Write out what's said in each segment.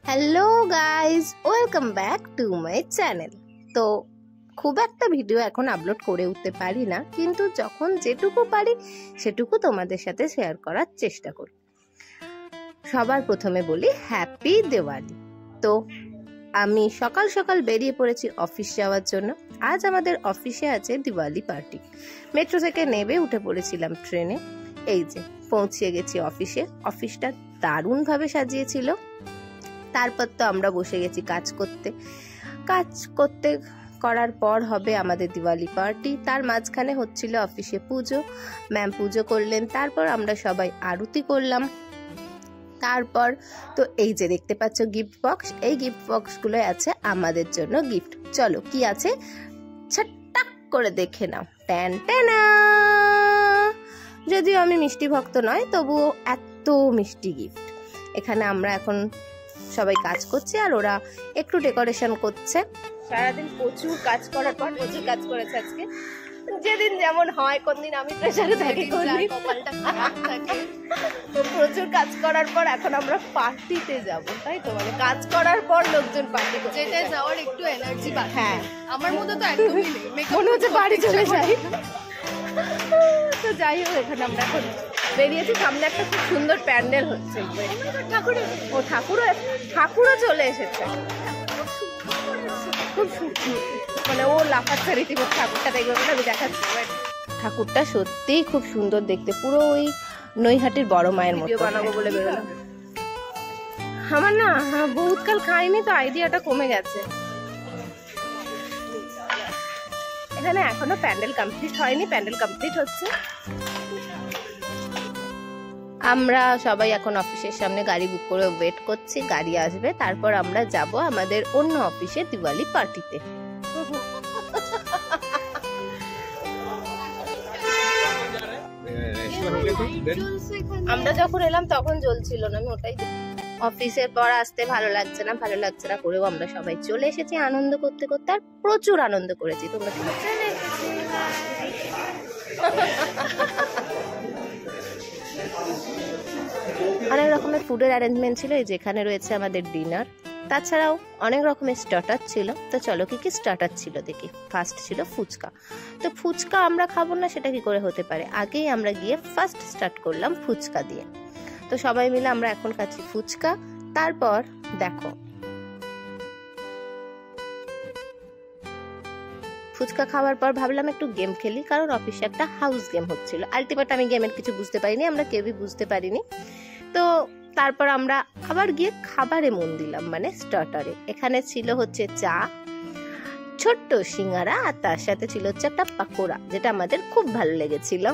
Hello guys, welcome back to my channel. তো খুব একটা ভিডিও এখন আপলোড করে উঠতে পারি না, কিন্তু যখন যেটুকু পারি সেটুকু তোমাদের সাথে শেয়ার করার চেষ্টা করি। সবার প্রথমে বলি হ্যাপি দিওয়ালি। তো আমি সকাল সকাল বেরিয়ে পড়েছি অফিস যাওয়ার জন্য। আজ আমাদের অফিসে আছে দিওয়ালি পার্টি। মেট্রো থেকে নেমে উঠে পড়েছিলাম ট্রেনে। এই যে পৌঁছে গেছি অফিসে। অফিসটা দারুণভাবে সাজিয়েছিল। তারপর তো আমরা বসে গেছি কাজ করতে করার পর হবে আমাদের দিওয়ালি পার্টি। তার মাঝখানে হচ্ছিল অফিসে পুজো। ম্যাম পুজো করলেন, তারপর আমরা সবাই আরতি করলাম। তারপর তো এই যে দেখতে পাচ্ছ গিফট বক্স, এই গিফট বক্সগুলো আছে আমাদের জন্য গিফট। চলো কি আছে ছট্টাক করে দেখে নাও। ট্যান ট্যানা। যদিও আমি মিষ্টি ভক্ত নয়, তবুও এত মিষ্টি গিফট। এখানে আমরা এখন সবাই কাজ করছে আর ওরা একটু ডেকোরেশন করছে। সারাদিন প্রচুর কাজ করার পর প্রচুর কাজ করেছে আজকে। যেদিন যেমন হয়, কোন দিন আমি প্রেসারে থাকি, কোন দিন কপালটা খারাপ থাকে। তো প্রচুর কাজ করার পর এখন আমরা পার্টিতে যাব, তাই তো? মানে কাজ করার পর লোকজন পার্টি করতে যেটা যাওয়ার একটু এনার্জি পায়। হ্যাঁ, আমার মধ্যে তো একদমই নেই, মনে হচ্ছে বাড়ি চলে যাই। তো যাই হোক, এখানে আমরা এখন বেরিয়েছি। সামনে একটা খুব সুন্দর প্যান্ডেল হচ্ছে। ঠাকুরও চলে এসেছে। খুব মানে ও লাফাচ্ছে রীতিমতো। ঠাকুরটা দেখবে বলে আমি দেখাচ্ছি। ঠাকুরটা সত্যিই খুব সুন্দর দেখতে, পুরো ওই নৈহাটির বড় মায়ের মতো বানাবো বলে বেরোলাম। আমার না বহুতকাল খাইনি, তো আইডিয়াটা কমে গেছে। এখানে এখনো প্যান্ডেল কমপ্লিট হয়নি, প্যান্ডেল কমপ্লিট হচ্ছে। আমরা সবাই এখন অফিসের সামনে গাড়ি বুক করে ওয়েট করছি, গাড়ি আসবে, তারপর আমরা যাব আমাদের অন্য অফিসে দিওয়ালি পার্টিতে। আমরা যখন এলাম তখন জ্বলছিল না, আমি ওটাই। অফিসের পর আসতে ভালো লাগছে না করেও আমরা সবাই চলে এসেছি আনন্দ করতে করতে, আর প্রচুর আনন্দ করেছি। তোমরা অনেক রকমের ফুডের অ্যারেঞ্জমেন্ট ছিল। এই যেখানে রয়েছে আমাদের ডিনার, তাছাড়াও অনেক রকমের স্টার্টার ছিল। তো চলো কি কি স্টার্টার ছিল দেখি। ফার্স্ট ছিল ফুচকা। তো ফুচকা আমরা খাবো না সেটা কি করে হতে পারে, আগেই আমরা গিয়ে ফার্স্ট স্টার্ট করলাম ফুচকা দিয়ে। তো সবাই মিলে আমরা এখন খাচ্ছি ফুচকা। তারপর দেখো ফুচকা খাওয়ার পর ভাবলাম একটু গেম খেলি, কারণ অফিসে একটা হাউস গেম হচ্ছিল। আলটিমেট আমি গেমের কিছু বুঝতে পারিনি, আমরা কেউই বুঝতে পারিনি। তো তারপর আমরা আবার গিয়ে খাবারে মন দিলাম, মানে স্টার্টারে। এখানে ছিল হচ্ছে চা, ছোট্ট সিঙ্গারা, আর তার সাথে ছিল হচ্ছে একটা পাকোড়া, যেটা আমাদের খুব ভালো লেগেছিল।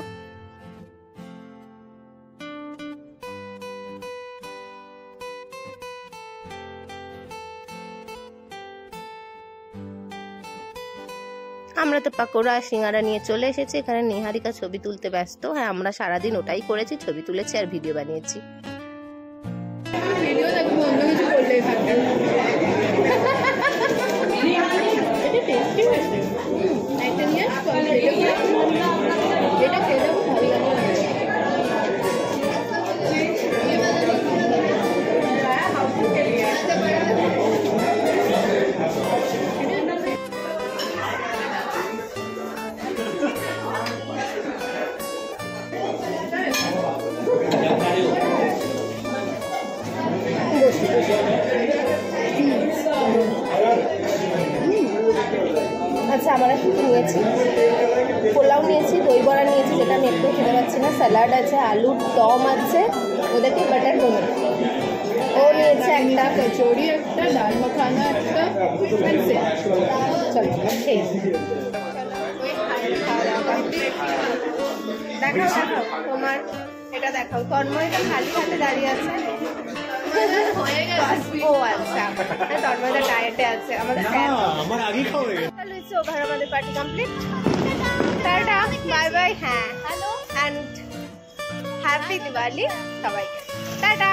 আমরা তো পাকোড়া সিঙ্গারা নিয়ে চলে এসেছি। এখানে নিহারিকা ছবি তুলতে ব্যস্ত। হ্যাঁ, আমরা সারাদিন ওটাই করেছি, ছবি তুলেছি আর ভিডিও বানিয়েছি। আচ্ছা, আমরা শুধু নিয়েছি পোলাও নিয়েছি, দই বড়া নিয়েছি, যেটা আমি একটু খেতে পাচ্ছি না। স্যালাড আছে, আলুর দম আছে, ওদেরকে বাটার রোল। ও নিয়েছে একটা কচুরি, একটা ডাল মাখানা, একটা। চলো খেয়ে দেখাও তোমার এটা দেখাও। তন্ময়টা খালি হাতে দাঁড়িয়ে আছে। ও আচ্ছা, তন্ময়টা ডায়েটে আছে। আমাদের ওভার আমাদের party complete. Tata, bye bye. হ্যাঁ, হ্যালো অ্যান্ড হ্যাপি দিওয়ালি সবাইকে। টাটা।